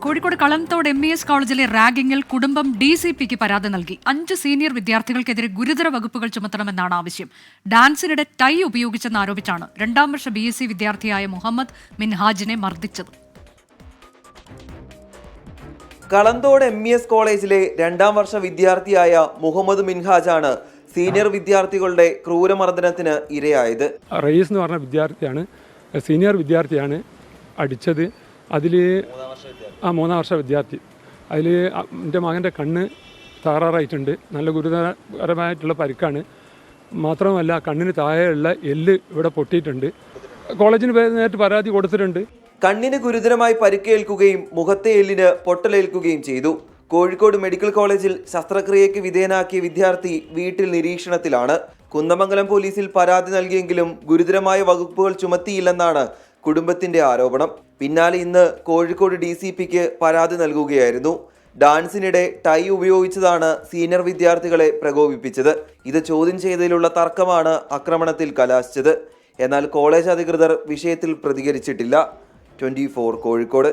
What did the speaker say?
Kozhikode കളംതോട് MES കോളേജിലെ റാഗിങ്ങിൽ കുടുംബം DCPക്ക് പരാതി നൽകി. 5 സീനിയർ വിദ്യാർത്ഥികൾക്കെതിരെ ഗുരുതര വകുപ്പുകൾ ചുമത്തണമെന്നാണ് ആവശ്യം. ഡാൻസിനിടെ ടൈ ഉപയോഗിച്ചെന്നാരോപിച്ചാണ് 2ാം വർഷ BSc വിദ്യാർത്ഥിയായ മുഹമ്മദ് മിൻഹാജിനെ മർദ്ദിച്ചത്. കളംതോട് MES കോളേജിലെ 2ാം വർഷ വിദ്യാർത്ഥിയായ മുഹമ്മദ് മിൻഹാജാണ് സീനിയർ വിദ്യാർത്ഥികളുടെ ക്രൂരമർദ്ദനത്തിന് ഇരയായത്. റയീസ് എന്ന് പറഞ്ഞ വിദ്യാർത്ഥിയാണ്, സീനിയർ വിദ്യാർത്ഥിയാണ് അടിച്ചത്. അതിൽ 3ാം വർഷ വിദ്യാർത്ഥി. അതിൽ എൻ്റെ മകൻ്റെ കണ്ണ് തകരാറായിട്ടുണ്ട്. നല്ല ഗുരുതരമായിട്ടുള്ള പരിക്കാണ്. മാത്രമല്ല കണ്ണിന് താഴെയുള്ള എല്ല് ഇവിടെ പൊട്ടിയിട്ടുണ്ട്. കോളേജിന് നേരിട്ട് പരാതി കൊടുത്തിട്ടുണ്ട്. കണ്ണിന് ഗുരുതരമായി പരിക്കേൽക്കുകയും മുഖത്തെ എല്ലിന് പൊട്ടലേൽക്കുകയും ചെയ്തു. കോഴിക്കോട് മെഡിക്കൽ കോളേജിൽ ശസ്ത്രക്രിയയ്ക്ക് വിധേയനാക്കിയ വിദ്യാർത്ഥി വീട്ടിൽ നിരീക്ഷണത്തിലാണ്. കുന്ദമംഗലം പോലീസിൽ പരാതി നൽകിയെങ്കിലും ഗുരുതരമായ വകുപ്പുകൾ ചുമത്തിയില്ലെന്നാണ് കുടുംബത്തിന്റെ ആരോപണം. പിന്നാലെ ഇന്ന് കോഴിക്കോട് DCPക്ക് പരാതി നൽകുകയായിരുന്നു. ഡാൻസിനിടെ ടൈ ഉപയോഗിച്ചതാണ് സീനിയർ വിദ്യാർത്ഥികളെ പ്രകോപിപ്പിച്ചത്. ഇത് ചോദ്യം ചെയ്തതിലുള്ള തർക്കമാണ് ആക്രമണത്തിൽ കലാശിച്ചത്. എന്നാൽ കോളേജ് അധികൃതർ വിഷയത്തിൽ പ്രതികരിച്ചിട്ടില്ല. 24 കോഴിക്കോട്.